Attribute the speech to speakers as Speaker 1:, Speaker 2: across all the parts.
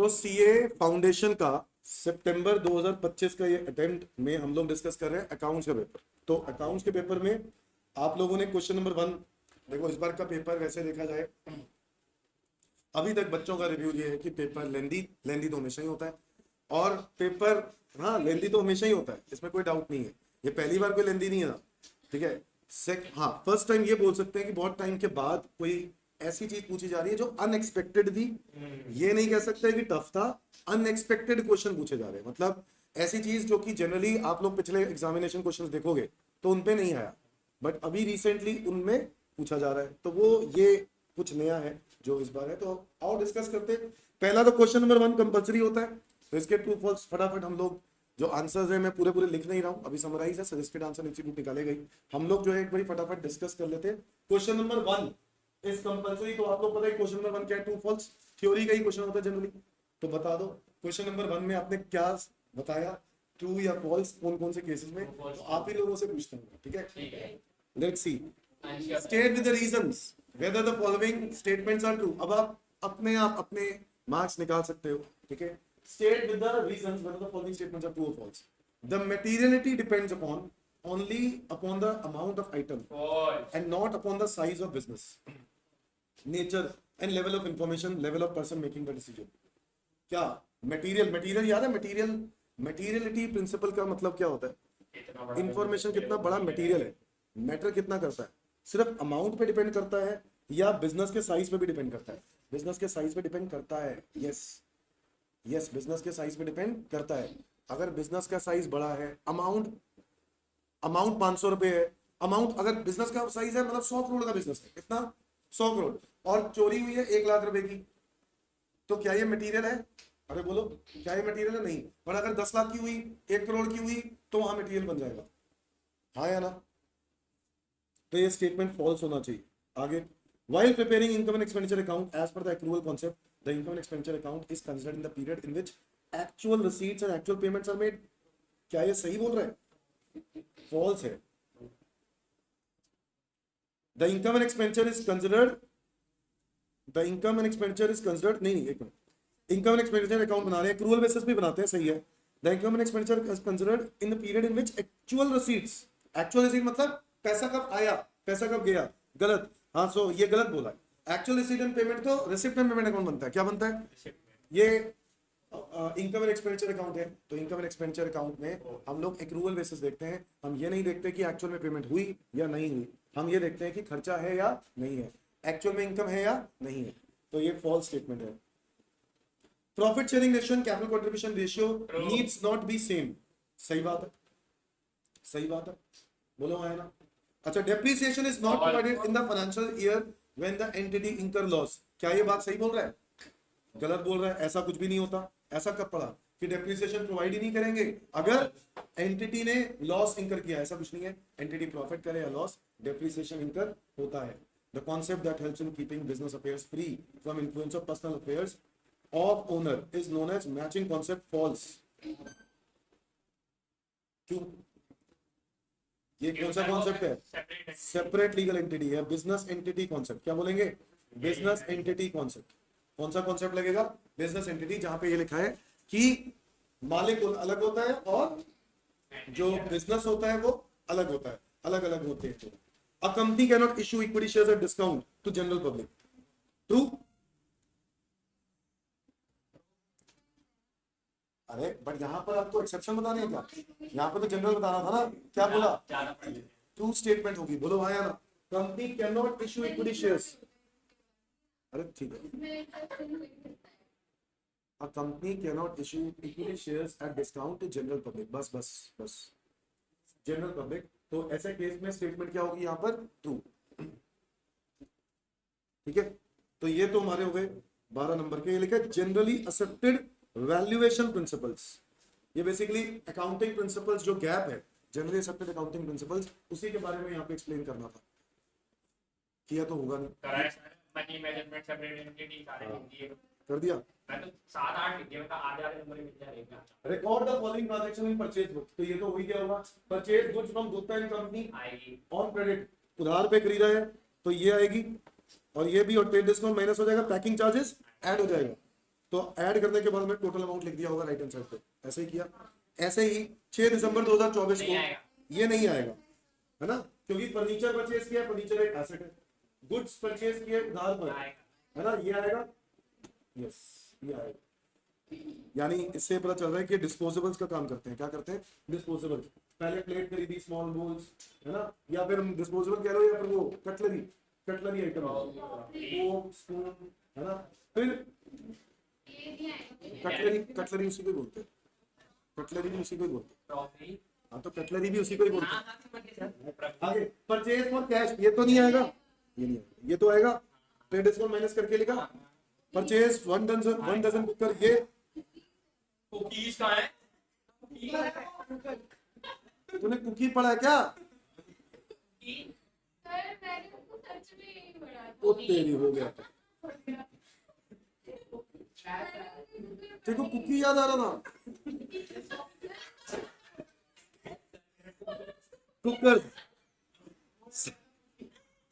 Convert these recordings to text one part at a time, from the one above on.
Speaker 1: तो CA foundation का सितंबर 2025 का ये अटेम्प्ट में हम लोग डिस्कस कर रहे हैं अकाउंट्स का पेपर। तो अकाउंट्स के पेपर में आप लोगों ने क्वेश्चन नंबर 1 देखो। इस बार का पेपर वैसे देखा जाए, अभी तक बच्चों का रिव्यू ये है कि पेपर लेंदी तो हमेशा ही होता है, और पेपर हाँ लेंदी तो हमेशा ही होता है, इसमें कोई डाउट नहीं है। ये पहली बार कोई लेंदी नहीं है, ठीक है। हाँ, फर्स्ट टाइम ये बोल सकते हैं कि बहुत टाइम के बाद कोई ऐसी चीज पूछी जा रही है जो अनएक्सपेक्टेड थी। ये नहीं कह सकते कि टफ था, अनएक्सपेक्टेड क्वेश्चन पूछे जा रहे हैं। मतलब ऐसी चीज जो कि जनरली आप लोग पिछले एग्जामिनेशन क्वेश्चंस देखोगे तो उनपे नहीं आया, बट अभी रिसेंटली उनमें पूछा जा रहा है। तो वो ये कुछ नया है जो इस बार है। तो आओ डिस्कस करते हैं। पहला तो क्वेश्चन नंबर 1 कंपलसरी होता है, तो इसके ट्रू फॉल्स फटाफट हम लोग जो आंसर्स है, मैं पूरे पूरे लिख नहीं रहा हूं, अभी समराइज है, सजेस्टेड आंसर इंस्टीट्यूट निकाले गई। हम लोग जो है एक बार फटाफट डिस्कस कर लेते हैं। Question number 1 is compulsory. तो आप लोग पता है क्वेश्चन नंबर 1 क्या है? ट्रू फॉल्स थ्योरी का ही क्वेश्चन होता है जनरली। तो बता दो क्वेश्चन नंबर 1 में आपने क्या बताया, ट्रू या फॉल्स, कौन कौन से केसेस में? तो आप ही लोगों से पूछता हूँ, ठीक है। Let's see, state with the reasons whether the following statements are true। अब आप अपने मार्क्स निकाल सकते हो, ठीक है। State with the reasons whether the following statements are true or false। The materiality depends upon only upon the amount of item and not upon the size of business, nature and level of information, level of person making the decision। क्या material याद है? Materiality principal का मतलब क्या होता है? Information कितना बड़ा मटेरियल है, मैटर कितना करता है, सिर्फ अमाउंट पे डिपेंड करता है या बिजनेस के साइज पे भी डिपेंड करता है? बिजनेस के साइज पे डिपेंड करता है। यस, बिजनेस के साइज पे डिपेंड करता है। अगर बिजनेस का साइज बड़ा है, अमाउंट 500 रुपए है, अमाउंट अगर बिजनेस का साइज है मतलब 100 करोड़ का बिजनेस है, कितना? 100 करोड़, और चोरी हुई है 1 लाख रुपए की, तो क्या ये मटेरियल है? अरे बोलो, क्या ये मटेरियल है? नहीं। पर अगर 10 लाख की हुई, 1 करोड़ की हुई, तो वहां मटेरियल बन जाएगा, हाँ या ना? तो ये स्टेटमेंट फॉल्स होना चाहिए। आगे, while preparing income and expenditure account as per the accrual concept, the income and expenditure account is considered in the period in which actual receipts and actual payments are made। क्या ये सही बोल रहा है? False है। The income and expenditure is considered नहीं, एक minute, income and expenditure account बना रहे हैं, एक्रूअल बेसिस भी बनाते हैं, सही है। The income and expenditure is considered in the period in which actual receipts, actual receipt मतलब पैसा कब आया, पैसा कब गया, गलत। हाँ, सो ये गलत बोला है। एक्चुअल रिसीट एंड पेमेंट तो रिसिप्ट एंड पेमेंट अकाउंट बनता है। क्या बनता है? ये इनकम एंड एक्सपेंडिचर अकाउंट है। तो इनकम एंड एक्सपेंडिचर अकाउंट में हम लोग एक्रूअल बेसिस देखते हैं। हम ये नहीं देखते कि एक्चुअल में पेमेंट हुई या नहीं हुई, हम ये देखते हैं कि खर्चा है या नहीं है, एक्चुअल में इनकम है या नहीं है। तो ये फॉल्स स्टेटमेंट है। Profit sharing ratio and capital contribution ratio needs not be same. सही बात है, सही बात है, बोलो है ना? अच्छा, depreciation is not provided in the financial year when the entity इंकर लॉस। क्या ये बात सही बोल रहा है? गलत बोल रहा है। ऐसा कुछ भी नहीं होता। ऐसा कब पढ़ा कि डेप्रिसिएशन प्रोवाइड ही नहीं करेंगे अगर एंटिटी ने लॉस इंकर किया? ऐसा कुछ नहीं है। एंटिटी प्रॉफिट करे या लॉस, डेप्रिसिएशन इंकर होता है। The concept that helps in keeping business affairs free from influence of personal affairs of owner is known as matching concept false। क्यों? ये कौन सा कॉन्सेप्ट है? सेपरेट लीगल एंटिटी है, बिजनेस एंटिटी कॉन्सेप्ट। क्या बोलेंगे? Business entity concept. कौन सा कॉन्सेप्ट लगेगा? बिजनेस एंटिटी, जहां पे ये लिखा है कि मालिक अलग होता है और जो बिजनेस होता है वो अलग होता है, अलग अलग होते हैं। A company can not issue equity shares at discount to general public. True? अरे बट यहाँ पर आपको एक्सेप्शन बताने हैं क्या? यहाँ पर तो जनरल बताना था ना। क्या बोला? ट्रू स्टेटमेंट होगी, बोलो हाँ या ना? Company can not issue equity shares. अरे ठीक है, a company can not issue equity shares at discount to general public. बस बस बस, जनरल पब्लिक। तो ऐसे केस में स्टेटमेंट क्या होगी यहाँ पर? ट्रू। ठीक है, तो ये तो हमारे हो गए 12 नंबर के। ये लिखा है जनरली एक्सेप्टेड वैल्यूएशन प्रिंसिपल्स। ये बेसिकली अकाउंटिंग प्रिंसिपल्स जो गैप है, जनरली एक्सेप्टेड अकाउंटिंग प्रिंसिपल्स, उसी के बारे में यहाँ पे एक्सप्लेन करना था। किया तो होगा नहीं?
Speaker 2: मनी मैनेजमेंट सेपरेट एंटिटी सारे लिख दिए।
Speaker 1: कर दिया?
Speaker 2: मैं तो 7-8 लिख दिया, मतलब आधे नंबर मिल जाएगा।
Speaker 1: Record the following transaction in purchase book. तो ये तो हुई, क्या होगा? Purchase goods from Gupta and company
Speaker 2: आएगी
Speaker 1: ऑन क्रेडिट, उधार पे खरीदा है तो ये आएगी, और ये भी, और ट्रेड डिस्काउंट माइनस हो जाएगा, पैकिंग चार्जेस ऐड हो जाएगा। तो ऐड करने के बाद में टोटल अमाउंट लिख दिया होगा राइट हैंड साइड पे, ऐसे ही किया। ऐसे ही 6 दिसंबर 2024
Speaker 2: नहीं
Speaker 1: को
Speaker 2: आएगा।
Speaker 1: ये नहीं आएगा, है ना, क्योंकि फर्नीचर परचेज किया, फर्नीचर एक एसेट है, गुड्स परचेज किए उधार पर, है ना, ये आएगा, यस ये आएगा। यानी इससे पता चल रहा है कि डिस्पोजेबल्स का काम करते हैं। क्या करते हैं? डिस्पोजेबल्स। पहले प्लेट खरीदी, स्मॉल बोल्स, है ना, या फिर डिस्पोजेबल कह लो, या फिर वो कटलरी, कटलरी आइटम, फोक स्पून, है ना, फिर कटलरी, कटलरी उसी को ही बोलते हैं, कटलरी भी उसी को ही बोलते हैं।
Speaker 2: क्रॉकरी।
Speaker 1: हाँ तो कटलरी भी उसी को ही बोलते
Speaker 2: हाँ,
Speaker 1: हैं।
Speaker 2: हाँ, समझ गया।
Speaker 1: आगे परचेज फॉर कैश, ये तो नहीं आएगा, ये नहीं आएगा, ये तो आएगा ट्रेड डिस्काउंट माइनस करके लिखा। परचेज 1 डजन कुकर, ये
Speaker 2: कुकीज कहाँ है?
Speaker 1: तूने कुकी पढ़ा है क्या?
Speaker 3: सर मैंने उसको सच में यही पढ़ा
Speaker 1: ओ तेरी हो गया, देखो कुकी याद आ रहा था, कुकर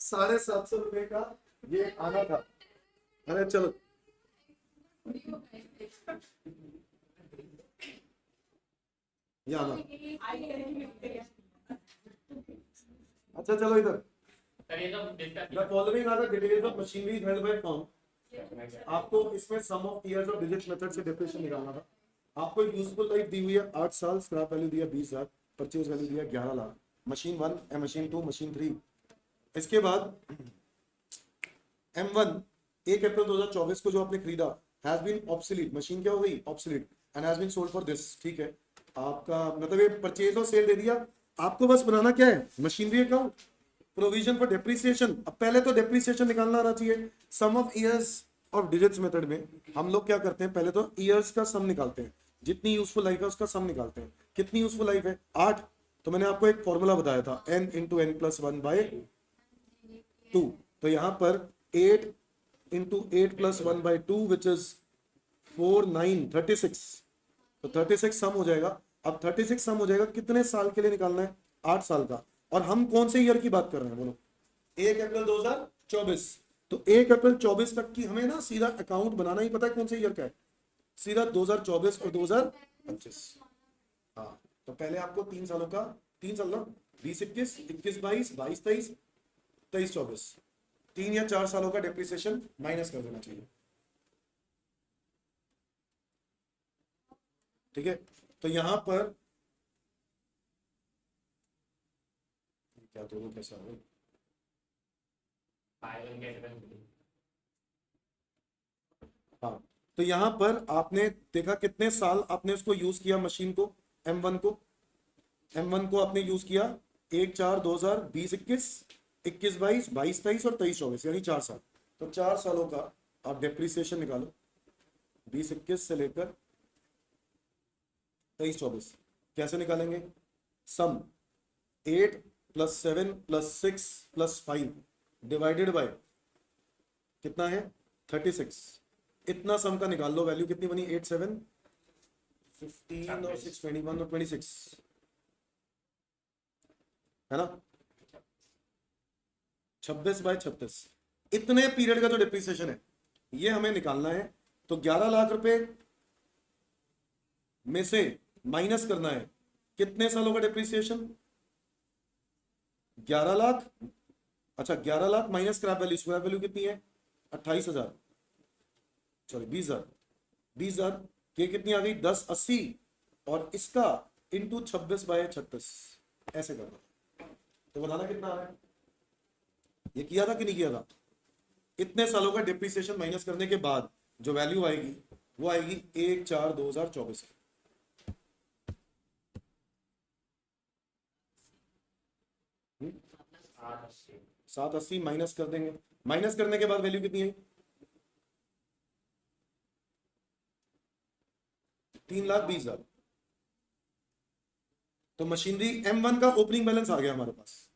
Speaker 1: 750 रुपए का ये आना था। अरे चलो ये आना, अच्छा चलो इधर,
Speaker 2: सर ये तो discuss
Speaker 1: the following are the details of machinery held by firm. आपको इसमें sum of years of digits method से डेप्रिसिएशन निकालना था। आपको यूजफुल लाइफ दी हुई है 8 साल, स्क्रैप वैल्यू दिया 20,000, परचेज वैल्यू दिया 11 लाख, मशीन 1, मशीन 2, मशीन 3। इसके बाद M1 1 अप्रैल 2024 को जो आपने खरीदा हैज बीन ऑब्सोलीट, मशीन क्या हो गई? Obsolete, and has been sold for this. ठीक है, आपका मतलब ये परचेज और सेल दे दिया। आपको बस बनाना क्या है? Machinery account, provision for depreciation. अब पहले तो डेप्रिसिएशन निकालना आना चाहिए। Sum of years of digits method में हम लोग क्या करते हैं? पहले तो ईयर्स का सम निकालते हैं, जितनी यूजफुल लाइफ है उसका सम निकालते हैं। कितनी यूजफुल लाइफ है? 8। तो मैंने आपको एक फॉर्मूला बताया था, n इंटू n प्लस 1/2। तो यहाँ पर 8 इंटू 8 प्लस 1/2 विच इज 4 9 36। तो 36 सम हो जाएगा। अब 36 सम हो जाएगा, कितने साल के लिए निकालना है? 8 साल का। और हम कौन से ईयर की बात कर रहे हैं बोलो? 1 अप्रैल 2024। तो 1 अप्रैल 24 तक की हमें ना सीधा अकाउंट बनाना ही पता है कौन से ईयर का है, सीधा 2024 और 2025। हाँ, तो पहले आपको 3 सालों का, 3 साल ना, 20-21, 21-22, 22-23, 23-24, 3 या 4 सालों का डेप्रिसिएशन माइनस कर देना चाहिए। ठीक है, तो यहां पर क्या दोनों कैसा हो? हाँ, तो यहां पर आपने देखा कितने साल आपने उसको यूज किया, मशीन को, M1 को, M1 को आपने यूज किया 1/4/2021, 21-22, 22-23 और 23-24, यानी 4 साल। तो 4 सालों का आप डेप्रिसिएशन निकालो, 20-21 से लेकर 23-24। कैसे निकालेंगे? सम 8 + 7 + 6 + 5 डिवाइडेड बाय कितना है? 36। इतना सम का निकाल लो। वैल्यू कितनी बनी? 8 7 15 और 6 21 और 26, है ना, 26/36। इतने पीरियड का जो डिप्रिसिएशन है ये हमें निकालना है। तो 11 लाख रुपए में से माइनस करना है कितने सालों का डिप्रिसिएशन? 11 लाख। अच्छा, 11 lakh minus scrap value, scrap value कितनी है? 28,000, सॉरी 20,000। 20,000 ये कितनी आ गई? 1080, और इसका इंटू 26/36 ऐसे करना। तो बताना कितना आ रहा है? ये किया था कि नहीं किया था? इतने सालों का डिप्रिसिएशन माइनस करने के बाद जो वैल्यू आएगी वो आएगी 1/4/2024 की। 780 माइनस कर देंगे। माइनस करने के बाद वैल्यू कितनी है? 3,20,000। तो मशीनरी M1 का ओपनिंग बैलेंस आ गया हमारे पास।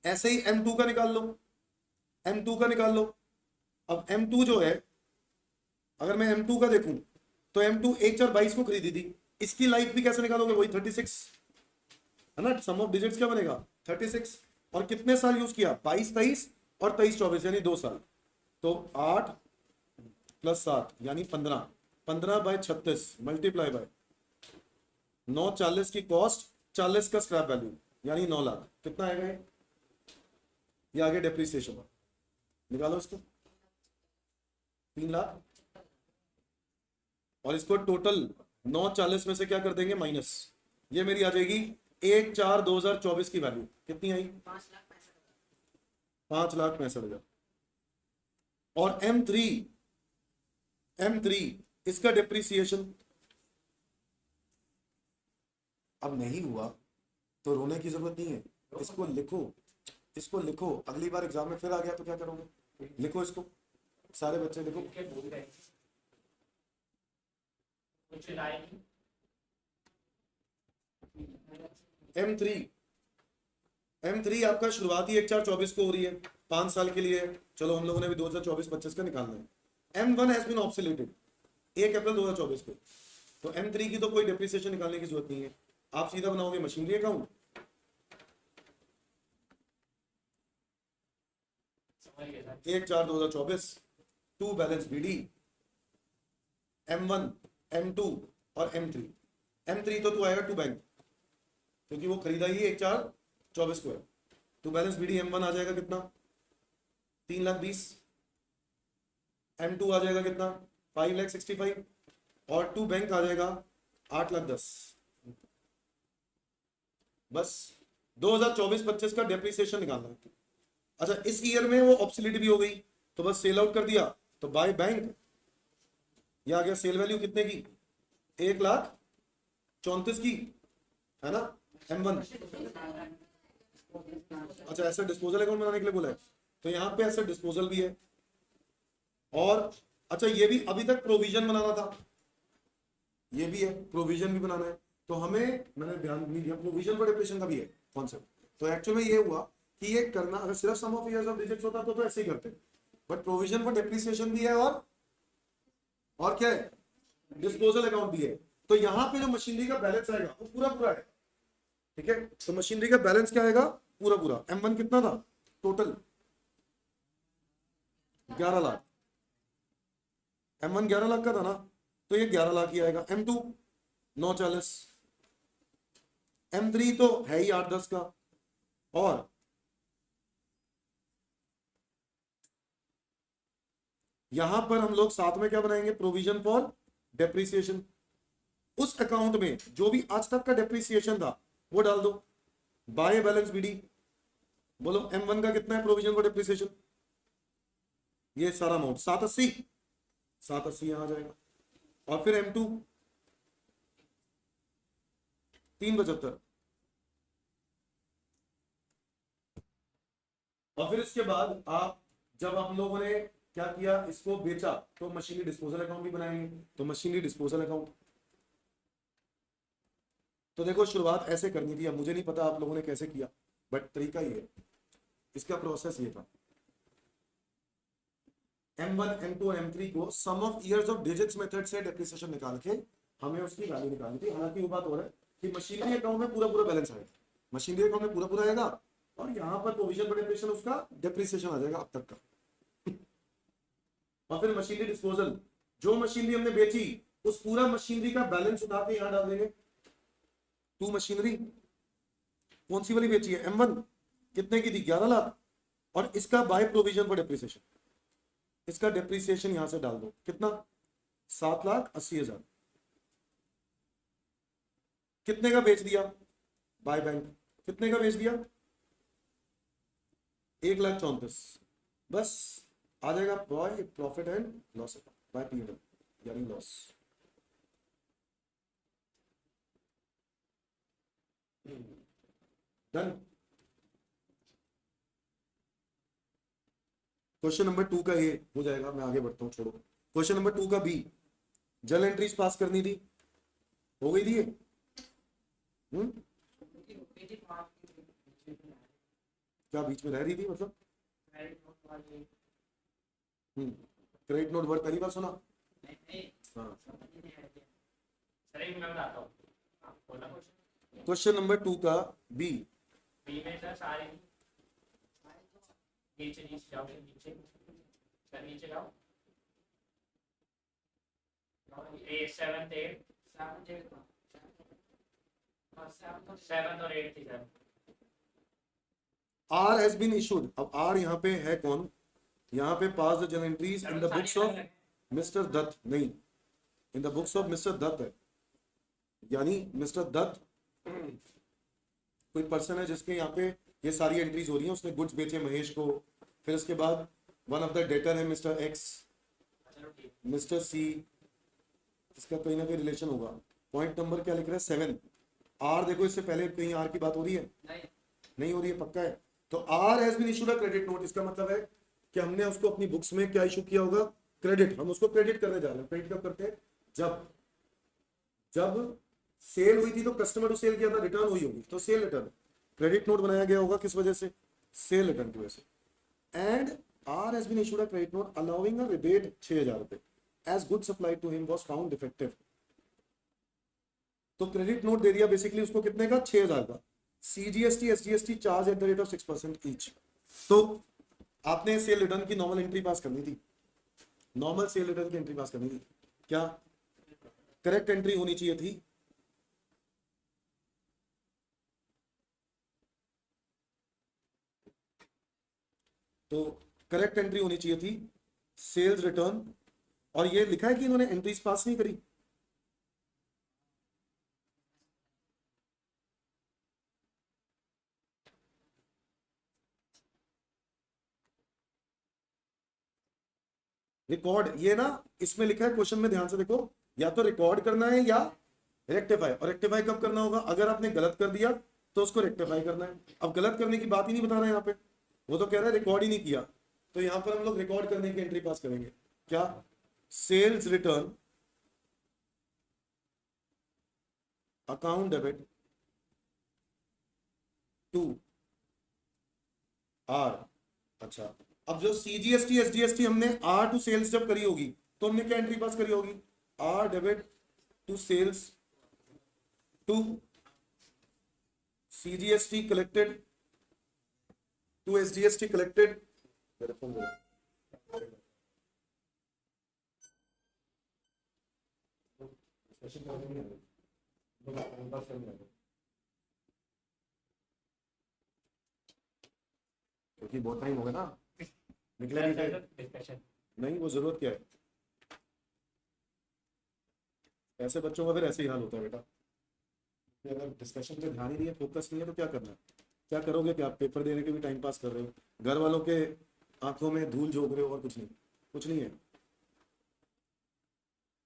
Speaker 1: ऐसे ही M2 का निकाल लो, M2 का निकाल लो। अब M2 जो है, अगर मैं M2 का देखूं तो M2 1/4/22 को खरीदी थी। इसकी लाइफ भी कैसे निकालोगे? वही 36, है ना, सम ऑफ डिजिट्स क्या बनेगा? 36। और कितने साल यूज किया? 22-23 और 23-24, यानी 2 साल। तो 8 प्लस 7 यानी 15, 15/36 मल्टीप्लाई बाय 940 की कॉस्ट, 40 का स्क्रैप वैल्यू यानी 9 लाख। कितना आएगा ये आगे डेप्रिसिएशन निकालो इसको, 3 लाख। और इसको टोटल 940 में से क्या कर देंगे माइनस, ये मेरी आ जाएगी 1/4/2024 की वैल्यू। कितनी आई? 5,65,000। और M3 इसका डेप्रिसिएशन अब नहीं हुआ तो रोने की जरूरत नहीं है, इसको लिखो, इसको लिखो। अगली बार एग्जाम में फिर आ गया तो क्या करोगे? लिखो इसको, सारे बच्चे लिखो।
Speaker 2: के बोल रहे हैं कुछ लाए नहीं।
Speaker 1: M3 आपका शुरुआती 1/4/24 को हो रही है, 5 साल के लिए। चलो हम लोगों ने भी 2024-25 का निकालना है। M1 हैज बीन ऑब्सोलेटेड 1 अप्रैल 2024 को, तो M3 की तो कोई डेप्रिसिएशन निकालने की जरूरत नहीं है। आप सीधा बनाओगे मशीनरी अकाउंट,
Speaker 2: समझ गए sir.
Speaker 1: 1/4/2024 to balance BD M1 M2 और M3 तो आएगा टू बैंक, क्योंकि वो खरीदा ही 1/4/24 को है। टू बैलेंस BD M1 आ जाएगा कितना? 3,20,000। M2 आ जाएगा कितना? 5,65,000। और टू बैंक आ जाएगा 8,10,000। बस 2024-25 का डेप्रिसिएशन निकालना है। अच्छा, इस ईयर में वो ऑब्सोलीट भी हो गई तो बस सेल आउट कर दिया, तो बाय बैंक ये आ गया सेल वैल्यू कितने की? 1,34,00,000 की, है ना M1। अच्छा, ऐसा डिस्पोजल अकाउंट बनाने के लिए बोला है, तो यहाँ पे ऐसा डिस्पोजल भी है। और अच्छा, ये भी अभी तक प्रोविजन बनाना था, ये भी है प्रोविजन भी बनाना है। तो हमें, मैंने ध्यान नहीं दिया, प्रोविजन फॉर डेप्रिसिएशन का भी है कॉन्सेप्ट। तो एक्चुअल में ये हुआ कि ये करना, अगर सिर्फ सम ऑफ इयर्स ऑफ डिजिट्स होता तो ऐसे ही करते, बट प्रोविजन फॉर डेप्रिसिएशन भी है और क्या है, डिस्पोजल अकाउंट भी है। तो यहाँ पे जो मशीनरी का बैलेंस आएगा वो पूरा पूरा है, ठीक है। तो मशीनरी का बैलेंस क्या आएगा? पूरा पूरा। M1 कितना था टोटल? 11 लाख। M1 11 लाख का था ना, तो ये 11 लाख ही आएगा। M2 940, M3 तो है ही 8-10 का। और यहां पर हम लोग साथ में क्या बनाएंगे? Provision for depreciation. उस अकाउंट में जो भी आज तक का डेप्रिसिएशन था वो डाल दो, बाय बैलेंस BD। बोलो M1 का कितना है प्रोविजन फॉर डेप्रिसिएशन? ये सारा अमाउंट 780 यहां आ जाएगा। और फिर M2 375। और फिर इसके बाद आप, जब हम लोगों ने क्या किया, इसको बेचा, तो मशीनरी डिस्पोजल अकाउंट भी बनाएंगे, तो मशीनरी डिस्पोजल अकाउंट। तो देखो, शुरुआत ऐसे करनी थी। अब मुझे नहीं पता आप लोगों ने कैसे किया, बट तरीका ये है, इसका प्रोसेस ये था। M1 M2 और M3 को sum of years of digits method से डेप्रिसिएशन निकाल के हमें उसकी वैल्यू निकालनी थी। हालांकि वो बात हो रहा है कि मशीनरी अकाउंट में पूरा पूरा बैलेंस आएगा, मशीनरी अकाउंट में पूरा पूरा आएगा, और यहाँ पर प्रोविजन फॉर डेप्रिसिएशन उसका डेप्रिसिएशन आ जाएगा अब तक का। और फिर मशीनरी डिस्पोजल, जो मशीनरी हमने बेची उस पूरा मशीनरी का बैलेंस उठा के यहां डाल देंगे। टू मशीनरी कौन सी वाली बेची है? M1 कितने की थी? 11 लाख। और इसका बाय प्रोविजन फॉर डेप्रिसिएशन, इसका डेप्रिसिएशन यहां से डाल दो। कितना? 7,80,000। कितने का बेच दिया? बाय बैंक कितने का बेच दिया? 1,34,00,000। बस आ जाएगा by profit and loss account, by P&L यानी लॉस। डन। क्वेश्चन नंबर 2 का ये हो जाएगा, मैं आगे बढ़ता हूं, छोड़ो। क्वेश्चन नंबर 2 का B, जल एंट्रीज पास करनी थी, हो गई थी ये? क्या बीच में रह रही थी मतलब? क्रेडिट नोट वर्ड पहली बार सुना? हाँ।
Speaker 2: सर एक मैं बताता हूँ, आप बोला क्वेश्चन।
Speaker 1: क्वेश्चन नंबर 2 का B,
Speaker 2: बी में सर सारे नीचे नीचे जाओ, नीचे सर नीचे जाओ। 7th 8 7th और 8th थी sir.
Speaker 1: R has been issued. अब आर यहाँ पे है कौन? यहाँ पे pass the journal entries in the books of mister Dutt, नहीं, in the books of mister Dutt है, यानी मिस्टर दत्त कोई पर्सन है जिसके यहाँ पे ये सारी एंट्रीज हो रही हैं। उसने गुड्स बेचे महेश को, फिर उसके बाद वन ऑफ द डेटर है मिस्टर एक्स,
Speaker 2: चलो ठीक।
Speaker 1: मिस्टर सी, इसका कहीं ना कहीं रिलेशन होगा। पॉइंट नंबर क्या लिख रहा है? 7। आर देखो, इससे पहले कहीं आर की बात हो रही है? नहीं हो रही है, पक्का है। तो R has been issued a credit note, इसका मतलब है कि हमने उसको अपनी बुक्स में क्या इशू किया होगा? क्रेडिट। हम उसको क्रेडिट करने जा रहे हैं। क्रेडिट कब करते हैं? जब सेल हुई थी तो कस्टमर को सेल किया था, रिटर्न हुई होगी तो सेल रिटर्न। क्रेडिट नोट बनाया गया होगा किस वजह से? सेल रिटर्न की वजह से। And R has been issued a credit note allowing a rebate 6000 रुपए as good supply to him was found defective. तो क्रेडिट नोट दे दिया बेसिकली उसको, कितने का? 6000 का। CGST SGST charge at the rate of 6% each. तो आपने सेल रिटर्न की नॉर्मल एंट्री पास करनी थी, नॉर्मल सेल रिटर्न की एंट्री पास करनी थी। क्या करेक्ट एंट्री होनी चाहिए थी? तो करेक्ट एंट्री होनी चाहिए थी सेल्स रिटर्न। और ये लिखा है कि इन्होंने एंट्रीज पास नहीं करी। रिकॉर्ड, ये ना इसमें लिखा है क्वेश्चन में, ध्यान से देखो, या तो रिकॉर्ड करना है या रेक्टिफाई। और रेक्टिफाई कब करना होगा? अगर आपने गलत कर दिया तो उसको रेक्टिफाई करना है। अब गलत करने की बात ही नहीं बता रहा है यहाँ पे, वो तो कह रहा है रिकॉर्ड ही नहीं किया। तो यहाँ पर हम लोग रिकॉर्ड करने की एंट्री पास करेंगे। क्या? Sales return account debit to R. अच्छा, अब जो सीजीएसटी एसजीएसटी हमने आर टू सेल्स जब करी होगी तो हमने क्या एंट्री पास करी होगी? R debit to sales to CGST collected to SGST collected. क्योंकि बहुत टाइम हो गया ना, निकले नहीं थे।
Speaker 2: डिस्कशन
Speaker 1: नहीं, वो जरूरत क्या है? ऐसे बच्चों का फिर ऐसे ही हाल होता है बेटा कि अगर डिस्कशन पे ध्यान ही नहीं है, फोकस नहीं है, तो क्या करना है? क्या करोगे? क्या पेपर देने के भी टाइम पास कर रहे हो, घर वालों के आंखों में धूल झोंक रहे हो, और कुछ नहीं, कुछ नहीं है।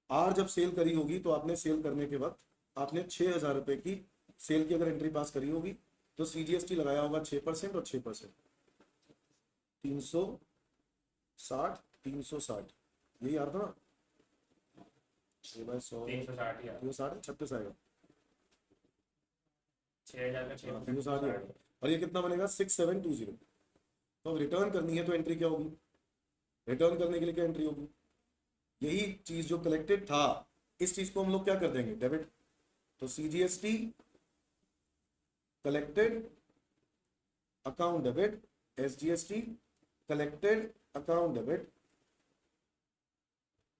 Speaker 1: आर जब सेल करी होगी तो आपने सेल करने के वक्त आपने 6000 रुपए की सेल की अगर एंट्री पास करी होगी तो सीजीएसटी लगाया होगा 6% और 6%, 360 360, यही आ रहा था ना? 6/100
Speaker 2: 360 यार
Speaker 1: 360 36 आएगा।
Speaker 2: 6000 का
Speaker 1: 360 आएगा। और ये कितना बनेगा? 6720। तो अब रिटर्न करनी है तो एंट्री क्या होगी? रिटर्न करने के लिए क्या एंट्री होगी? यही चीज जो कलेक्टेड था, इस चीज को हम लोग क्या कर देंगे? डेबिट। तो CGST collected account debit, SGST collected account debit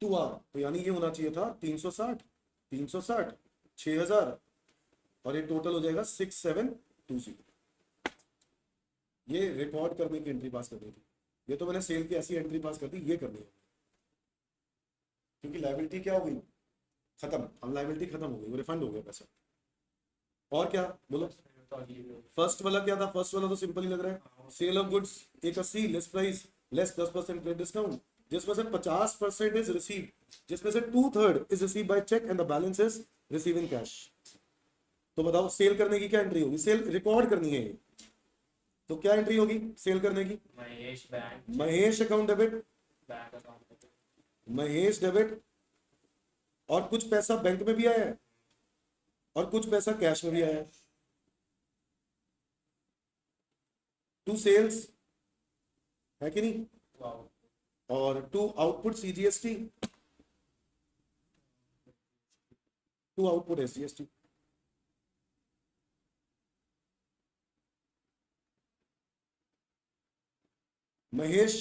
Speaker 1: to R. तो यानी ये होना चाहिए था 360 6000, और ये टोटल हो जाएगा 6720। ये रिकॉर्ड करने की एंट्री पास करनी थी। ये तो मैंने सेल की ऐसी एंट्री पास कर दी, ये करनी है क्योंकि लायबिलिटी क्या हो गई? खत्म। अब लायबिलिटी खत्म हो गई, वो रिफंड हो गया पैसा। और क्या बोलो? फर्स्ट वाला क्या था? फर्स्ट वाला तो सिंपल ही लग रहा है। Sale of goods 180 less price less 10% credit discount, जिसमें से 50% इज रिसीव, जिसमें से 2/3 is receive by cheque and the balance is receive in cash. तो बताओ सेल करने की क्या एंट्री होगी? सेल रिकॉर्ड करनी है ये, तो क्या एंट्री होगी सेल करने की?
Speaker 2: Mahesh bank
Speaker 1: Mahesh account debit,
Speaker 2: bank account
Speaker 1: Mahesh debit, और कुछ पैसा बैंक में भी आया है और कुछ पैसा कैश में भी आया है। टू सेल्स है कि नहीं? और to output CGST, to output SGST. Mahesh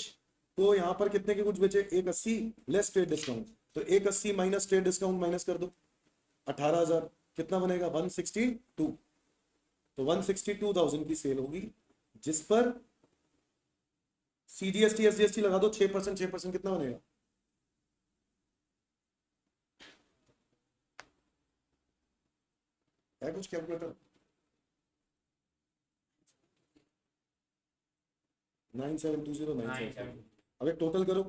Speaker 1: को यहां पर कितने के कुछ बेचे? 180 लेस ट्रेड डिस्काउंट, तो 180 माइनस ट्रेड डिस्काउंट माइनस कर दो, 18,000 कितना बनेगा 162। तो 162,000 की सेल होगी, जिस पर सीजीएसटी एसजीएसटी लगा दो 6%, 6% कितना बनेगा, है कुछ कैलकुलेटर, 972097। अब एक टोटल करो,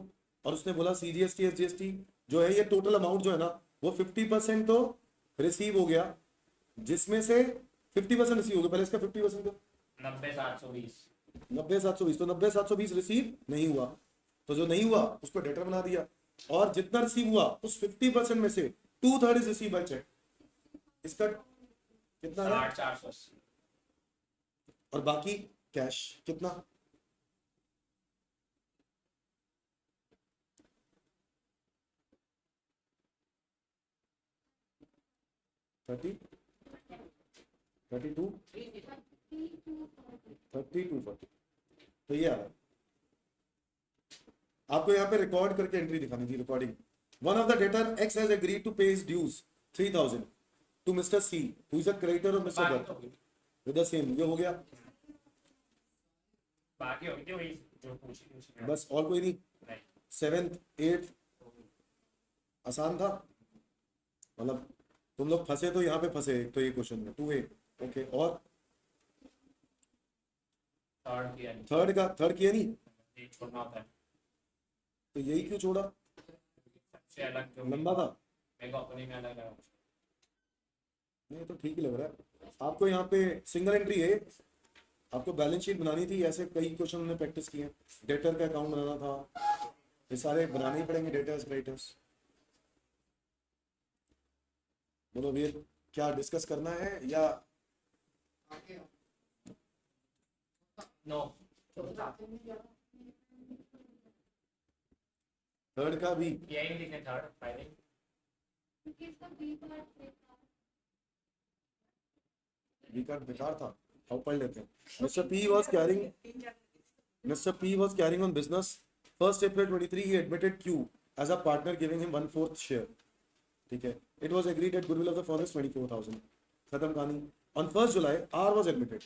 Speaker 1: और उसने बोला सीजीएसटी एसजीएसटी जो है ये टोटल अमाउंट जो है ना वो 50% तो रिसीव हो गया, जिसमें से 50% रिसीव हो गया, पहले इसका 50% को
Speaker 2: 90,720।
Speaker 1: 90,720, तो 90,720 रिसीव नहीं हुआ, तो जो नहीं हुआ उसको डेटर बना दिया, और जितना रिसीव हुआ उस 50% में से 2/3 इज रिसीव बाय चेक, इसका कितना है,
Speaker 2: 60,480।
Speaker 1: और बाकी कैश कितना, 30 32 32 40। तो ये आ रहा है, आपको यहाँ पे रिकॉर्ड करके एंट्री दिखानी थी, recording. One of the debtor X has agreed to pay his dues 3,000 to mister C who is a creditor of mister
Speaker 2: बाकी तो
Speaker 1: दत्त विद द सेम, ये हो गया,
Speaker 2: बाकी हो गई थी वही जो पूछी थी उसमें।
Speaker 1: बस और कोई नहीं।
Speaker 2: नहीं।
Speaker 1: 7th 8th आसान था, मतलब तुम लोग फंसे तो यहाँ पे फंसे, तो ये क्वेश्चन में 2A ओके। और
Speaker 2: थर्ड किया नहीं,
Speaker 1: थर्ड किया नहीं,
Speaker 2: ये छोड़ना होता है
Speaker 1: तो यही क्यों छोड़ा,
Speaker 2: सबसे अलग जो
Speaker 1: लंबा था,
Speaker 2: मेरे को अपनी में अलग है।
Speaker 1: नहीं तो ठीक ही लग रहा है। आपको यहाँ पे सिंगल एंट्री है, आपको बैलेंस शीट बनानी थी, ऐसे कई क्वेश्चन हमने प्रैक्टिस किए, डेटर का अकाउंट बनाना था, ये सारे बनाने ही पड़ेंगे, डेटर्स क्रेडिटर्स। बोलो वीर, क्या डिस्कस करना है या
Speaker 2: नो,
Speaker 1: थर्ड का भी
Speaker 2: यही लिखने थर्ड फाइनल।
Speaker 3: क्योंकि इसका बी पार्ट बेकार
Speaker 1: विकट बेकार था, अब पढ़ लेते हैं। Mister P was carrying on business 1st April 23 he admitted Q as a partner giving him 1/4 share, ठीक है। It was agreed at goodwill of the firm is 24,000, खत्म कहानी। On 1st July R was admitted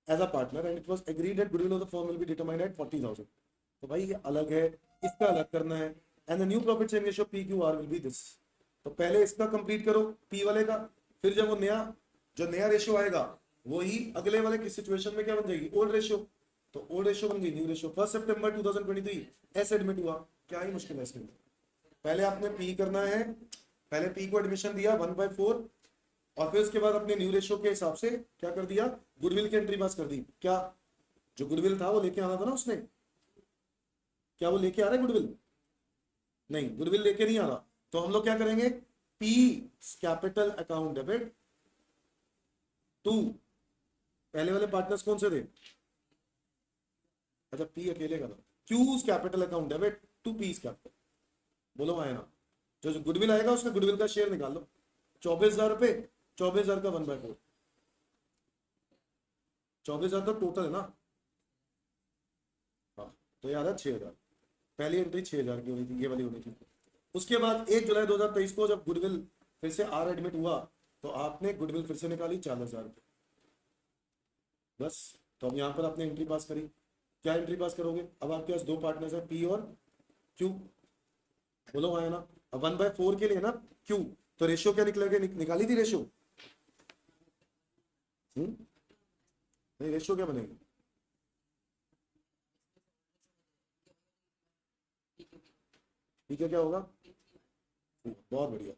Speaker 1: as a partner and it was agreed that goodwill of the firm will be determined at 40,000। तो भाई ये अलग है, इसका अलग करना है, and the new profit sharing ratio PQR will be this। तो पहले इसका कंप्लीट करो P वाले का, फिर जब वो नया रेशियो आएगा वही अगले वाले की सिचुएशन में क्या बन जाएगी, ओल्ड रेशियो, तो ओल्ड रेशियो बन गई न्यू रेशियो। 1 सितंबर 2023 ऐसे एडमिट हुआ, क्या ही मुश्किल है इसके अंदर, पहले आपने P करना है, पहले P को एडमिशन दिया 1/4, और फिर उसके बाद अपने न्यू रेशियो के हिसाब से क्या कर दिया, गुडविल की एंट्री पास कर दी। क्या जो गुडविल था वो लेके आना था ना उसने, क्या वो लेके आ रहा है गुडविल, नहीं गुडविल लेके नहीं आ रहा, तो हम लोग क्या करेंगे, P capital account debit to, पहले वाले पार्टनर्स कौन से थे, अच्छा P अकेले का था, Q's capital account debit to P's capital, बोलो आए ना, जो गुडविल आएगा उसका गुडविल का शेयर निकाल लो, 24,000 रुपए, 24,000 का 1/4, 24,000 तो टोटल है ना, हाँ तो यार 6,000, पहली एंट्री 6,000 की होनी थी, ये वाली होनी थी। उसके बाद 1 जुलाई 2023 को जब गुडविल फिर से आर एडमिट हुआ तो आपने गुडविल फिर से निकाली 40,000 रुपये, बस। तो अब यहाँ पर आपने एंट्री पास करी, क्या एंट्री पास करोगे, अब आपके पास दो पार्टनर्स हैं P और Q, बोलो आया ना। अब 1/4 के लिए ना Q, तो रेशियो क्या निकलेगा, निकाली थी रेशियो, नहीं रेशियो क्या बनेगी, ठीक है क्या होगा, बहुत बढ़िया,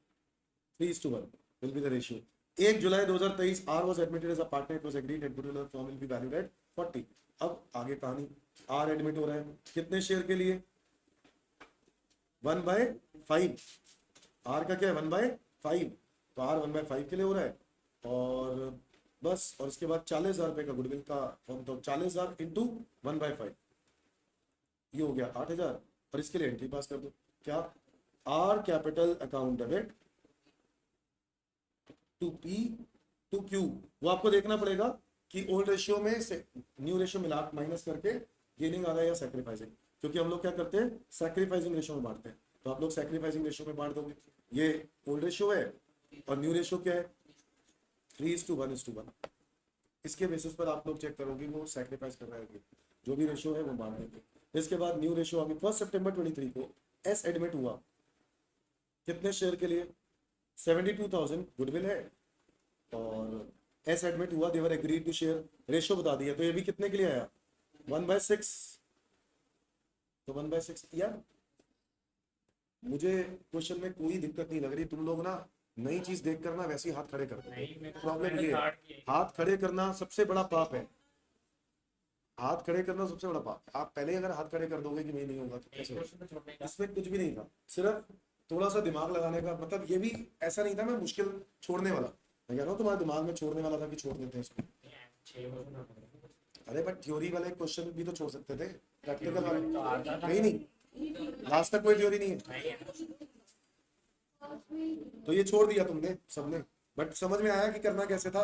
Speaker 1: 3:1 will be the ratio। 1 July 2023 R was admitted as a partner, it was agreed that goodwill of the firm will be valued at 40। अब आगे कहानी, R एडमिट हो रहा है कितने शेयर के लिए, 1/5, R का क्या है 1/5, तो R 1/5 के लिए हो रहा है, और बस, और इसके बाद 40,000 रुपए का गुडविल का फॉर्म, तो 40,000 इंटू 1/5 ये हो गया 8,000, और इसके लिए एंट्री पास कर दो, क्या R capital account debit to P to Q, वो आपको देखना पड़ेगा कि ओल्ड रेशियो में से न्यू रेशियो मिला माइनस करके गेनिंग आ रहा है या सैक्रिफाइसिंग, क्योंकि हम लोग क्या करते हैं सैक्रिफाइसिंग रेशियो में बांटते हैं, तो आप लोग सैक्रिफाइसिंग रेशियो में बांट दोगे। ये ओल्ड रेशियो है और न्यू रेशियो क्या है, 3:1:1। इसके बेसिस पर आप लोग चेक करोगे वो सैक्रिफाइस कर रहा है कि जो भी रेशियो है वो बांट देंगे। इसके बाद न्यू रेशियो आगे 1 सितंबर 23 को एस एडमिट हुआ, कितने शेयर के लिए, 72,000 गुडविल है और एस एडमिट हुआ, देवर एग्रीड टू शेयर, रेशियो बता दिया। तो ये भी कितने के लिए आया, 1/6। तो 1/6 यार मुझे क्वेश्चन में कोई दिक्कत नहीं लग रही, तुम लोग ना नई चीज देख कर ना वैसे ही हाथ खड़े कर
Speaker 2: नहीं,
Speaker 1: दो।
Speaker 2: मेरे को
Speaker 1: प्रॉब्लम
Speaker 2: मैंने
Speaker 1: ये है,
Speaker 2: start किया ही।
Speaker 1: हाथ खड़े करना सबसे बड़ा पाप है। हाथ खड़े करना सबसे बड़ा पाप है। आप पहले अगर हाथ खड़े कर दोगे कि नहीं होगा तो
Speaker 2: एक
Speaker 1: कैसे होगा?
Speaker 2: क्वेश्चन तो छोड़ने का।
Speaker 1: इसमें कुछ भी नहीं था, सिर्फ थोड़ा सा दिमाग लगाने का, मतलब ये भी ऐसा नहीं था मैं मुश्किल छोड़ने वाला, मैं कह रहा हूँ तुम्हारे दिमाग में छोड़ने वाला था कि छोड़ देते हैं इसको।
Speaker 2: 6 क्वेश्चन छोड़ने का।
Speaker 1: अरे बट थ्योरी वाले क्वेश्चन भी तो छोड़ सकते थे, प्रैक्टिकल वाले
Speaker 2: तो आता था।
Speaker 1: नहीं, लास्ट तक कोई थ्योरी नहीं है।
Speaker 2: नहीं है।
Speaker 1: तो ये छोड़ दिया तुमने सबने, बट समझ में आया कि करना कैसे था।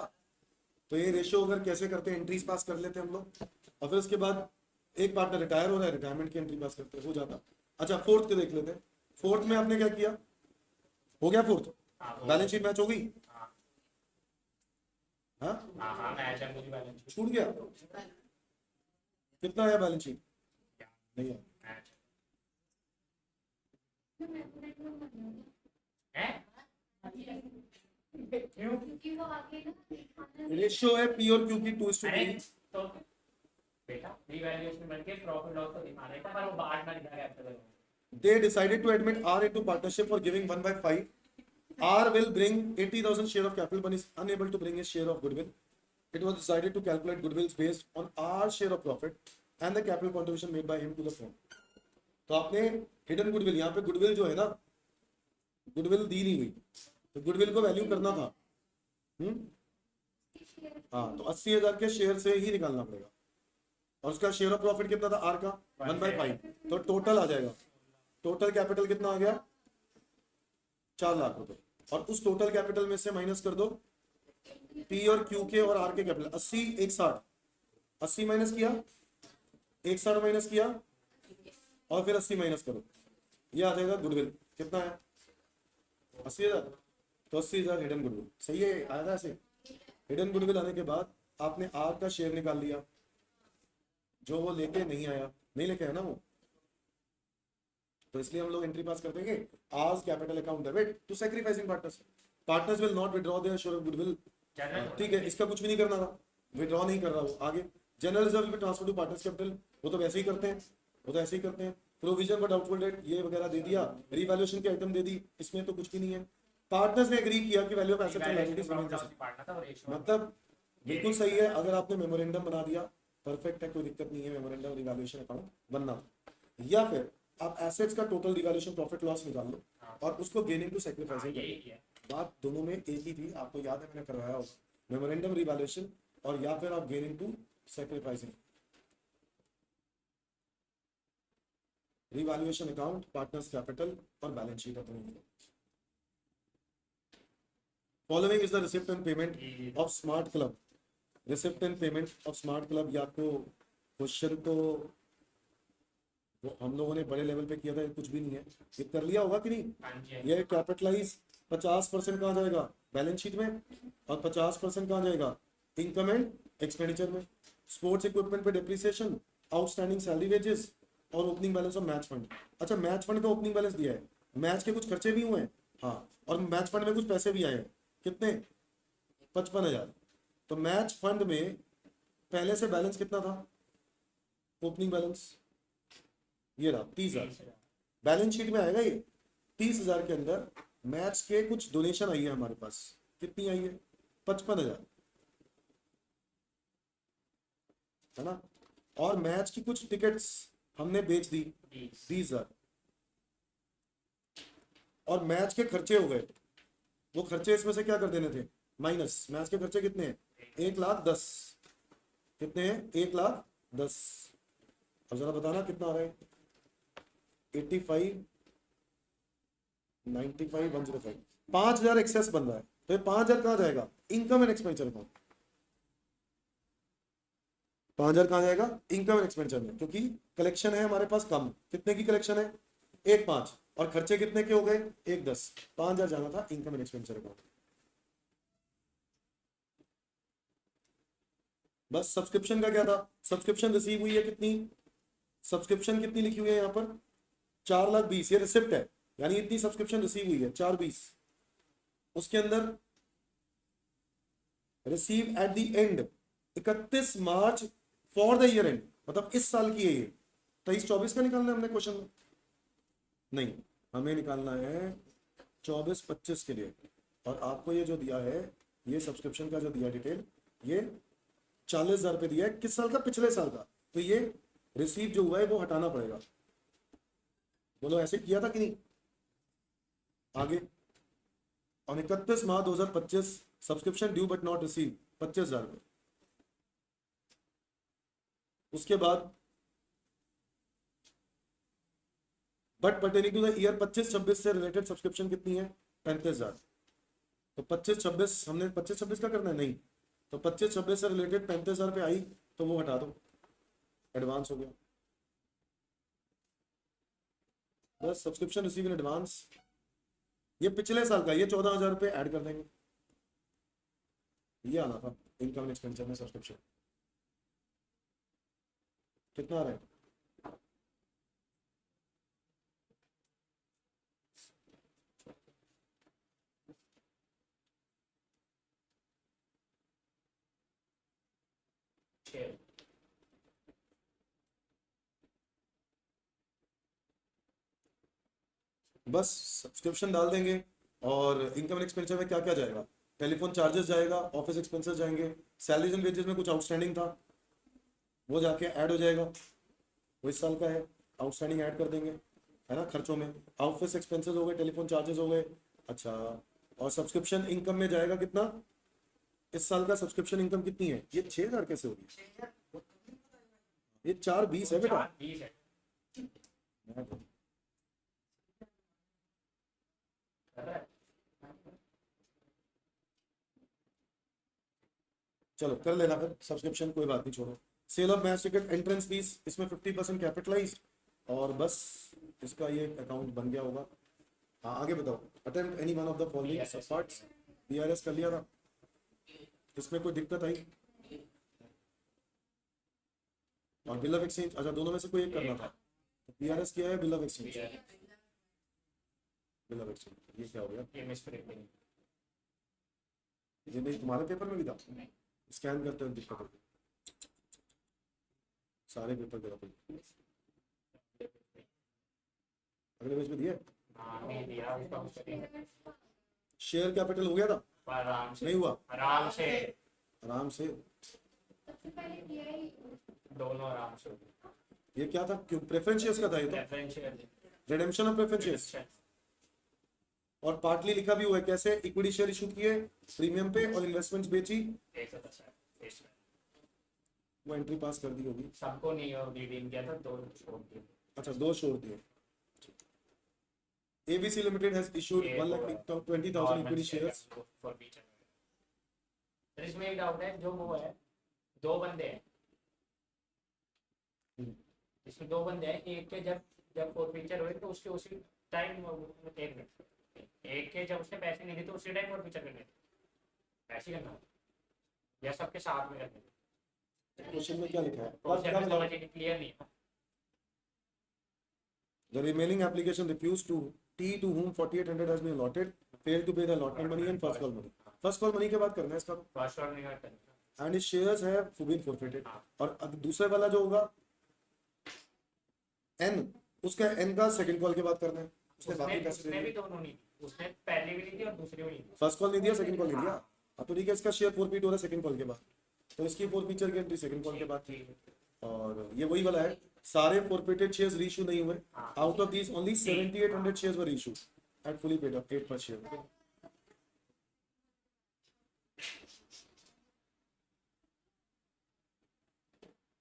Speaker 1: तो ये रेशियो अगर कैसे करते हैं, एंट्रीज पास कर लेते हैं हम लोग, और फिर उसके बाद एक पार्टनर रिटायर हो रहा है, रिटायरमेंट की एंट्री पास करते हो जाता। अच्छा फोर्थ के देख लेते हैं। फोर्थ में आपने क्या किया, हो गया फोर्थ,
Speaker 2: हाँ, वो-
Speaker 1: बैलेंस शीट मैच हो गई।
Speaker 2: हाँ
Speaker 1: हाँ
Speaker 2: हाँ हाँ, मैच है पूरी बैलेंस शीट।
Speaker 1: छूट गया, कितना आया बैलेंस शीट, नहीं आया।
Speaker 2: मैच
Speaker 3: तो मैं नेट में बन गया
Speaker 2: है। क्यों?
Speaker 3: क्योंकि वो आगे ना दिखाना
Speaker 1: रेशियो है पी और क्यू की 2:3।
Speaker 2: अरे तो बेटा रिवैल्यूएशन बन के प्रॉफिट लॉस को दिखा रहा था, पर वो बाद में दिखा कैप्चर करूंगा।
Speaker 1: They decided to admit R into partnership for giving 1/5. R will bring 80,000 share of capital but is unable to bring his share of goodwill. It was decided to calculate goodwill based on R share of profit and the capital contribution made by him to the firm. तो आपने hidden goodwill, यहाँ पे goodwill जो है ना, goodwill दी नहीं हुई, तो गुडविल को वैल्यू करना था। हाँ, तो 80,000 के शेयर से ही निकालना पड़ेगा, और उसका शेयर ऑफ प्रॉफिट कितना था आर का, 1/5। तो टोटल आ जाएगा, टोटल कैपिटल कितना आ गया, 4 लाख रुपए, और उस टोटल कैपिटल में से माइनस कर दो पी और क्यू के और आर के कैपिटल। 80 160, 80 माइनस किया, 160 माइनस किया, और फिर 80 माइनस करो, ये आ जाएगा गुडविल। कितना है, 80,000। तो 80,000 हिडन गुडविल, सही है, आया था ऐसे। हिडन गुडविल आने के बाद आपने आर का शेयर निकाल लिया, जो वो लेके नहीं आया, नहीं लेके आया ना वो, तो इसलिए हम लोग एंट्री पास कर देंगे आज capital account debit to sacrificing partners. Partners will not withdraw their share of goodwill. ठीक है, इसका कुछ भी नहीं करना था, विड्रॉ नहीं कर रहा वो। आगे जनरल रिजर्व में ट्रांसफर टू पार्टनर्स कैपिटल, वो तो वैसे ही करते हैं, वो तो ऐसे ही करते हैं। प्रोविजन फॉर डाउटफुल डेट ये वगैरह दे दिया, रिवैल्यूएशन की आइटम दे दी, इसमें तो कुछ भी नहीं है। पार्टनर्स ने एग्री किया कि value of assets and liabilities remain the same. मतलब बिल्कुल सही है, अगर आपने मेमोरेंडम बना दिया परफेक्ट है, कोई दिक्कत नहीं है, मेमोरेंडम रिवैल्यूएशन अकाउंट बनना। या फिर आप एसेट्स का टोटल रिवैल्यूएशन प्रॉफिट लॉस निकाल लो और उसको गेनिंग टू सैक्रिफाइसिंग कर लो। बात दोनों में एक ही थी, आपको याद है मैंने करवाया उस मेमोरेंडम रिवैल्यूएशन, और या फिर आप gaining to sacrificing. Revaluation account, partners capital और बैलेंस शीट अपनी। Following is the receipt and payment of smart club. Receipt and payment of smart club, या आपको क्वेश्चन तो वो हम लोगों ने बड़े लेवल पे किया था, कुछ भी नहीं है, ये कर लिया होगा कि नहीं। ये कैपिटलाइज 50% कहाँ जाएगा बैलेंस शीट में, और 50% कहाँ जाएगा इनकम एंड एक्सपेंडिचर में। स्पोर्ट्स इक्विपमेंट पे डिप्रिसिएशन, आउटस्टैंडिंग सैलरी वेजेस और opening balance of match fund. अच्छा मैच फंड का ओपनिंग बैलेंस दिया है, मैच के कुछ खर्चे भी हुए हैं, हाँ, और मैच फंड में कुछ पैसे भी आए हैं, कितने, 55,000। तो मैच फंड में पहले से बैलेंस कितना था, ओपनिंग बैलेंस ये रहा 30,000। बैलेंस शीट में आएगा ये 30,000 के अंदर मैच के कुछ डोनेशन आई है हमारे पास, कितनी आई है, 55,000 है ना, और मैच की कुछ टिकट्स हमने बेच दी 20,000, और मैच के खर्चे हो गए, वो खर्चे इसमें से क्या कर देने थे माइनस। मैच के खर्चे कितने हैं, 1,10,000, कितने हैं 1,10,000। अब जरा बताना कितना आ रहा है, 85, 95, 105, 5,000 एक्सेस बन रहा है। तो ये 5,000 कहाँ जाएगा, इनकम एंड एक्सपेंडिचर अकाउंट। 5,000 कहाँ जाएगा, इनकम एंड एक्सपेंडिचर में, क्योंकि कलेक्शन है हमारे पास कम। कितने की कलेक्शन है, 1,5,000। और खर्चे कितने के हो गए? 1,10, 5,000 जाना था इनकम एंड एक्सपेंडिचर अकाउंट। बस सब्सक्रिप्शन का क्या था? सब्सक्रिप्शन रिसीव हुई है कितनी? सब्सक्रिप्शन कितनी लिखी हुई है यहाँ पर? 4,20,000, ये रिसिप्ट है, यानी इतनी सब्सक्रिप्शन रिसीव हुई है 4,20,000। उसके अंदर receive at the end 31 March for the year and, मतलब इस साल की है ये। 23-24 का निकालना है हमने क्वेश्चन में? नहीं, हमें निकालना है 24-25 के लिए। और आपको ये जो दिया है, ये सब्सक्रिप्शन का जो दिया डिटेल, ये 40,000 रुपये दिया है। किस साल का? पिछले साल का। तो ये रिसीव जो हुआ है वो हटाना पड़ेगा। बोलो ऐसे किया था कि नहीं? आगे, और 31 March 2025 subscription due but not receive 25,000 रुपये। उसके बाद but pertaining to the year 25-26 से रिलेटेड सब्सक्रिप्शन कितनी है? 35,000। तो 25-26 हमने 25-26 का करना है? नहीं, तो 25-26 से रिलेटेड 35,000 रुपये आई, तो वो हटा दो, एडवांस हो गया। बस सब्सक्रिप्शन रिसीव इन एडवांस, ये पिछले साल का, ये 14,000 रुपये ऐड कर देंगे। ये आना था इनकम एंड एक्सपेंडिचर में सब्सक्रिप्शन। कितना आ रहा है? बस सब्सक्रिप्शन डाल देंगे। और इनकम एंड एक्सपेंडिचर में क्या क्या जाएगा? टेलीफोन चार्जेस जाएगा, ऑफिस एक्सपेंसेस जाएंगे, सैलरीज एंड वेजेस में कुछ आउटस्टैंडिंग था वो जाके ऐड हो जाएगा, वो इस साल का है, आउटस्टैंडिंग ऐड कर देंगे, है ना, खर्चों में। ऑफिस एक्सपेंसेस हो गए, टेलीफोन चार्जेस हो गए। अच्छा, और सब्सक्रिप्शन इनकम में जाएगा कितना? इस साल का सब्सक्रिप्शन इनकम कितनी है? ये 6,000 कैसे होगी? ये 4,20 है बेटा।
Speaker 2: 20 है।
Speaker 1: चलो कर लेना फिर सब्सक्रिप्शन, कोई बात नहीं, छोड़ो। Sale of match ticket entrance fees, इसमें 50% कैपिटलाइज, और बस इसका ये अकाउंट बन गया होगा। हाँ आगे बताओ। Attempt any one of the following parts. BRS कर लिया था, इसमें कोई दिक्कत आई? और बिल ऑफ एक्सचेंज, अच्छा दोनों में से कोई एक करना था। बीआरएस किया है, bill of exchange. Bill of exchange ये क्या हो गया?
Speaker 2: ये मिसप्रिंटिंग।
Speaker 1: ये नहीं तुम्हारे पेपर में भी था? स्कैन करते हो दिक्कत होगी, सारे पेपर गलत हो। अगले पेज में दिया
Speaker 2: हाँ नहीं दिया उसका कुछ नहीं।
Speaker 1: शेयर कैपिटल हो गया था?
Speaker 2: आराम से,
Speaker 1: नहीं हुआ?
Speaker 2: आराम से,
Speaker 1: आराम से।
Speaker 3: सबसे पहले दिया ही
Speaker 2: दोनों आराम से।
Speaker 1: ये क्या था? क्यों प्रेफरेंस शेयर्स का था ये? तो
Speaker 2: referential
Speaker 1: redemption of preference shares. और पार्टली लिखा भी हुआ है कैसे? इक्विटी शेयर इशू किए प्रीमियम पे और इन्वेस्टमेंट्स बेची,
Speaker 2: 110 है इसमें।
Speaker 1: वो एंट्री पास कर दी होगी।
Speaker 2: सबको नहीं और रिडीम किया था, दो छोड़ दिए।
Speaker 1: अच्छा, 2 छोड़ दिए। ABC Limited has issued
Speaker 2: ये
Speaker 1: 1,20,000 equity shares.
Speaker 2: फॉर बीच। इसमें एक डाउट है, जो वो है, दो बंदे हैं इसमें, दो बंदे हैं, एक के जब जब फॉरफीचर हुए तो उसके उसी टाइम, एक मिनट, एक के जब उसने पैसे नहीं दिए तो उसी टाइम फॉरफीचर करने ऐसे ही करना है या सबके साथ में करना है?
Speaker 1: क्वेश्चन में क्या लिखा है?
Speaker 2: प्रोसेस में समझ क्लियर नहीं है।
Speaker 1: The remaining application refused to T to whom 4,800 has been allotted failed to pay the allotment money and first call money. First call money के बाद करना है इसका,
Speaker 2: फर्स्ट और नहीं करना।
Speaker 1: and his shares have been forfeited. और अब दूसरे वाला जो होगा N, उसका N का सेकंड कॉल के बाद करना है। उसने बाकी पैसे
Speaker 2: उसने
Speaker 1: दे
Speaker 2: भी
Speaker 1: दिए,
Speaker 2: दोनों नहीं, उसने पहले भी नहीं दी और दूसरी भी नहीं दी।
Speaker 1: फर्स्ट कॉल नहीं दिया, सेकंड कॉल नहीं दिया। अब तो ठीक है, इसका शेयर फॉरफीट हो रहा है सेकंड कॉल के बाद, तो इसकी फॉरफीचर की एंट्री सेकंड कॉल के बाद थी। और ये वही वाला है, सारे फॉरफिटेड शेयर्स रीइश्यू नहीं हुए। Out of these only 7,800 shares were issued at fully paid up 8 पर शेयर।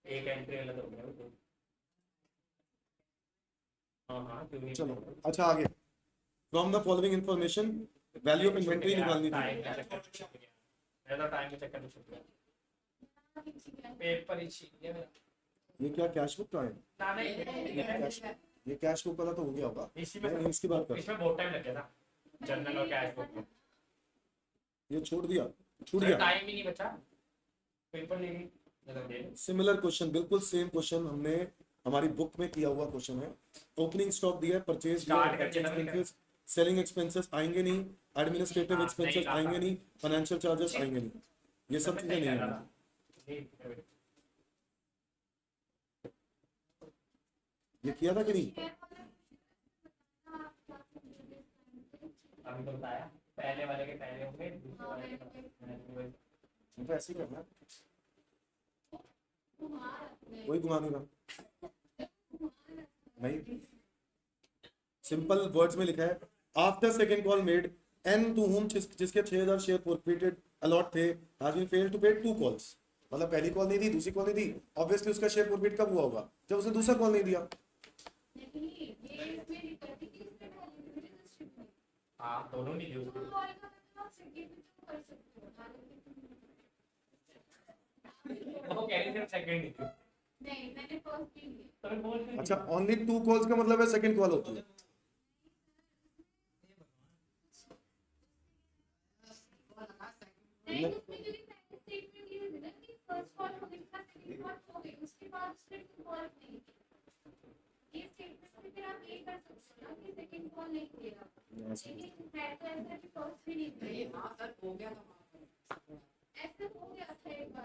Speaker 2: एक एंट्री अलग हो गया। हाँ क्योंकि
Speaker 1: चलो अच्छा आगे, from the following information value of inventory निकालनी
Speaker 2: टाइम
Speaker 1: थी।
Speaker 2: के चक्कर में छूट गया। मैं तो टाइम के चक्कर में छूट गया। पेपर ही छीन लिया मेरा।
Speaker 1: ये क्या कैश बुक का है?
Speaker 2: ना नहीं
Speaker 1: कैश ये कैश बुक वाला तो हो गया होगा,
Speaker 2: इसी
Speaker 1: मैं
Speaker 2: में
Speaker 1: इसकी बात कर,
Speaker 2: इसमें बहुत टाइम लग गया था जनरल और कैश बुक में।
Speaker 1: ये छोड़ दिया, छूट गया।
Speaker 2: टाइम ही नहीं बचा, पेपर ले ली मतलब दे लो।
Speaker 1: सिमिलर क्वेश्चन, बिल्कुल सेम क्वेश्चन हमने हमारी बुक में किया हुआ क्वेश्चन है। ओपनिंग स्टॉक दिया है, परचेज दिया
Speaker 2: Start करके ना
Speaker 1: है, सेलिंग एक्सपेंसेस आएंगे नहीं, एडमिनिस्ट्रेटिव
Speaker 2: हाँ,
Speaker 1: एक्सपेंसेस
Speaker 2: नहीं
Speaker 1: आएंगे
Speaker 2: आता।
Speaker 1: नहीं, फाइनेंशियल चार्जेस आएंगे नहीं, ये सब चीजें नहीं आएंगी। ये किया था कि नहीं?
Speaker 2: अभी तो बताया, पहले वाले के पहले होंगे, दूसरे वाले के पहले।
Speaker 1: तो ऐसे ही करना है, कोई घुमा देगा नहीं। सिंपल वर्ड्स में लिखा है, after second call made an to home, जिसके 6000 शेयर फॉरफिटेड अलॉट थे, has been failed to pay 2 calls. मतलब पहली कॉल नहीं दी, दूसरी कॉल नहीं दी, ऑब्वियसली उसका शेयर फॉरफिट कब हुआ होगा? जब उसने दूसरा कॉल नहीं दिया।
Speaker 2: हाँ दोनों नहीं दी उसको। वो कह रही थी सेकंड नहीं थी।
Speaker 3: नहीं, मैंने फर्स्ट दी है।
Speaker 2: तो मैं बोल रही थी।
Speaker 1: अच्छा, ओनली 2 कॉल्स का मतलब है सेकंड कॉल होती है।
Speaker 3: नहीं, उसमें जो पहले स्टेटमेंट ये है ना कि फर्स्ट कॉल हो गई, सेकंड कॉल हो गई, उसके बाद उसने कॉल नहीं की। ये स्टेटमेंट में फिर आप ये कर सकते हो ना कि सेकंड कॉल नहीं किया, लेकिन है तो ऐसा कि फर्स्ट भी नहीं किया।
Speaker 4: हाँ सर हो गया था वहाँ पर।
Speaker 3: ऐसा हो गया था एक बार।